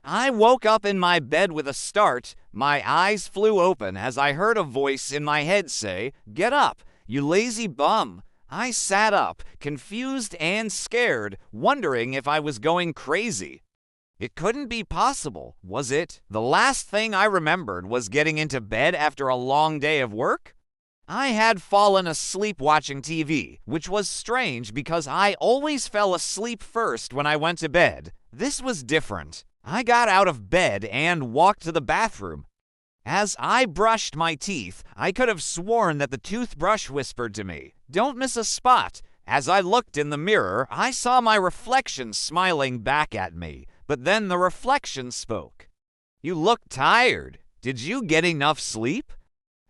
I woke up in my bed with a start. My eyes flew open as I heard a voice in my head say, "Get up, you lazy bum." I sat up, confused and scared, wondering if I was going crazy. It couldn't be possible, was it? The last thing I remembered was getting into bed after a long day of work? I had fallen asleep watching TV, which was strange because I always fell asleep first when I went to bed. This was different. I got out of bed and walked to the bathroom. As I brushed my teeth, I could have sworn that the toothbrush whispered to me, "Don't miss a spot." As I looked in the mirror, I saw my reflection smiling back at me, but then the reflection spoke. "You look tired. Did you get enough sleep?"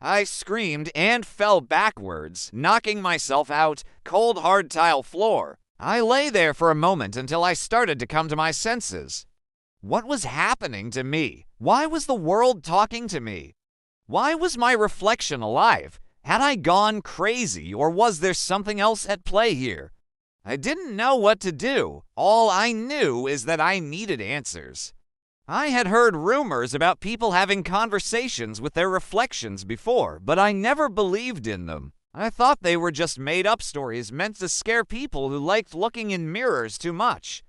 I screamed and fell backwards, knocking myself out, cold hard tile floor. I lay there for a moment until I started to come to my senses. What was happening to me? Why was the world talking to me? Why was my reflection alive? Had I gone crazy, or was there something else at play here? I didn't know what to do. All I knew is that I needed answers. I had heard rumors about people having conversations with their reflections before, but I never believed in them. I thought they were just made-up stories meant to scare people who liked looking in mirrors too much.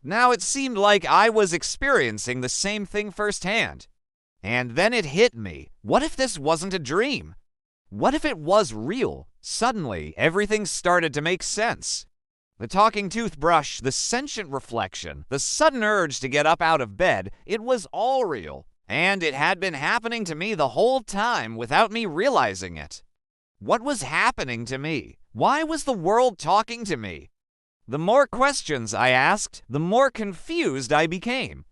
Now it seemed like I was experiencing the same thing firsthand. And then it hit me. What if this wasn't a dream? What if it was real? Suddenly, everything started to make sense. The talking toothbrush, the sentient reflection, the sudden urge to get up out of bed, it was all real. And it had been happening to me the whole time without me realizing it. What was happening to me? Why was the world talking to me? The more questions I asked, the more confused I became.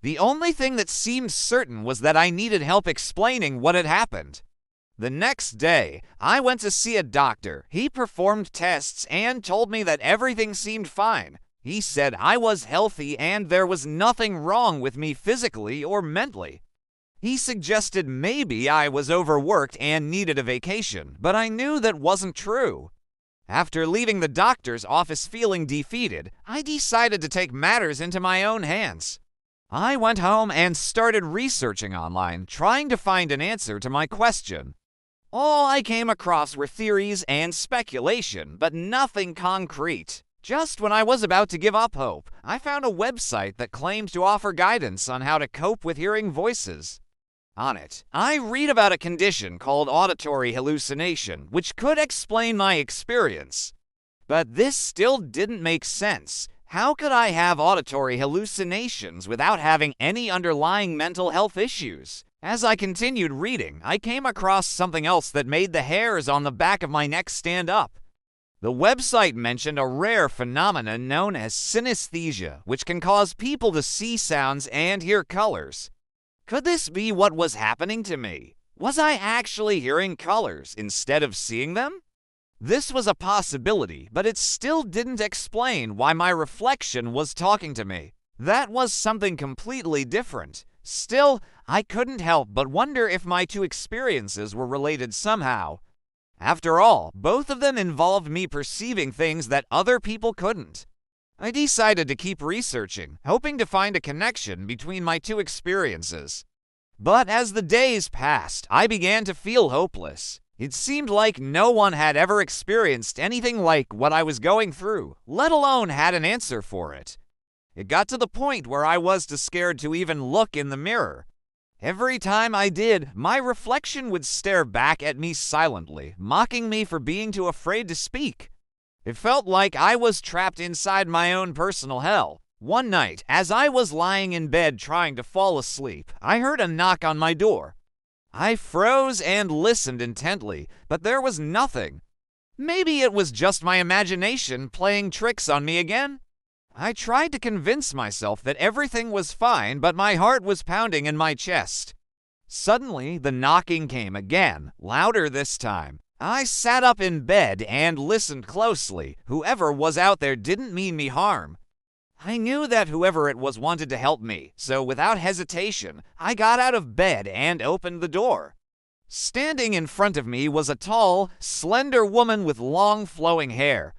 The only thing that seemed certain was that I needed help explaining what had happened. The next day, I went to see a doctor. He performed tests and told me that everything seemed fine. He said I was healthy and there was nothing wrong with me physically or mentally. He suggested maybe I was overworked and needed a vacation, but I knew that wasn't true. After leaving the doctor's office feeling defeated, I decided to take matters into my own hands. I went home and started researching online, trying to find an answer to my question. All I came across were theories and speculation, but nothing concrete. Just when I was about to give up hope, I found a website that claimed to offer guidance on how to cope with hearing voices. On it, I read about a condition called auditory hallucination, which could explain my experience. But this still didn't make sense. How could I have auditory hallucinations without having any underlying mental health issues? As I continued reading, I came across something else that made the hairs on the back of my neck stand up. The website mentioned a rare phenomenon known as synesthesia, which can cause people to see sounds and hear colors. Could this be what was happening to me? Was I actually hearing colors instead of seeing them? This was a possibility, but it still didn't explain why my reflection was talking to me. That was something completely different. Still, I couldn't help but wonder if my two experiences were related somehow. After all, both of them involved me perceiving things that other people couldn't. I decided to keep researching, hoping to find a connection between my two experiences. But as the days passed, I began to feel hopeless. It seemed like no one had ever experienced anything like what I was going through, let alone had an answer for it. It got to the point where I was too scared to even look in the mirror. Every time I did, my reflection would stare back at me silently, mocking me for being too afraid to speak. It felt like I was trapped inside my own personal hell. One night, as I was lying in bed trying to fall asleep, I heard a knock on my door. I froze and listened intently, but there was nothing. Maybe it was just my imagination playing tricks on me again? I tried to convince myself that everything was fine, but my heart was pounding in my chest. Suddenly, the knocking came again, louder this time. I sat up in bed and listened closely. Whoever was out there didn't mean me harm. I knew that whoever it was wanted to help me, so without hesitation, I got out of bed and opened the door. Standing in front of me was a tall, slender woman with long flowing hair.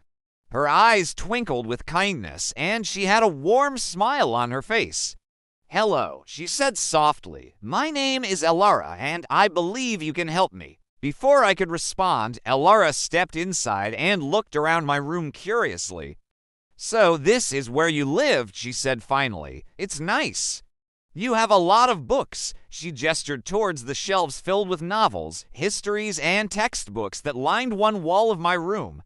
Her eyes twinkled with kindness, and she had a warm smile on her face. "Hello," she said softly. "My name is Elara, and I believe you can help me." Before I could respond, Elara stepped inside and looked around my room curiously. "So this is where you live," she said finally. "It's nice. You have a lot of books." She gestured towards the shelves filled with novels, histories, and textbooks that lined one wall of my room.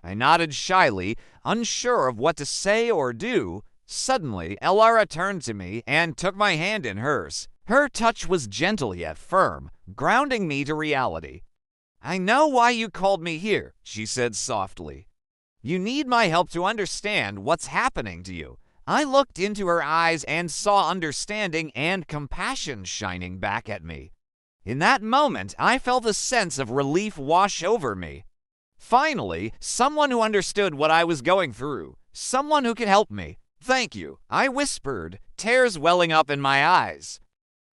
I nodded shyly, unsure of what to say or do. Suddenly, Elara turned to me and took my hand in hers. Her touch was gentle yet firm, grounding me to reality. "I know why you called me here," she said softly. "You need my help to understand what's happening to you." I looked into her eyes and saw understanding and compassion shining back at me. In that moment, I felt a sense of relief wash over me. Finally, someone who understood what I was going through. Someone who could help me. "Thank you," I whispered, tears welling up in my eyes.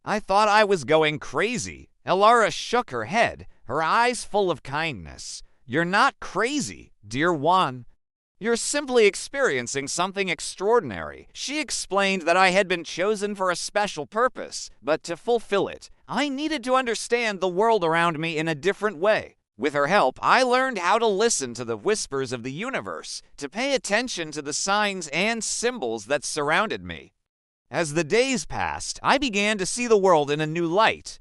I thought I was going crazy. Elara shook her head, her eyes full of kindness. "You're not crazy, dear one. You're simply experiencing something extraordinary." She explained that I had been chosen for a special purpose, but to fulfill it, I needed to understand the world around me in a different way. With her help, I learned how to listen to the whispers of the universe, to pay attention to the signs and symbols that surrounded me. As the days passed, I began to see the world in a new light.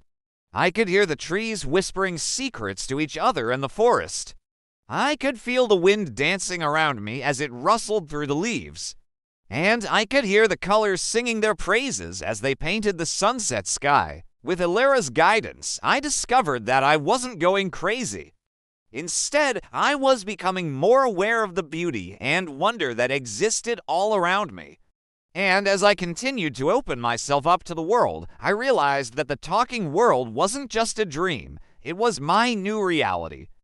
I could hear the trees whispering secrets to each other in the forest. I could feel the wind dancing around me as it rustled through the leaves. And I could hear the colors singing their praises as they painted the sunset sky. With Elara's guidance, I discovered that I wasn't going crazy. Instead, I was becoming more aware of the beauty and wonder that existed all around me. And as I continued to open myself up to the world, I realized that the talking world wasn't just a dream. It was my new reality.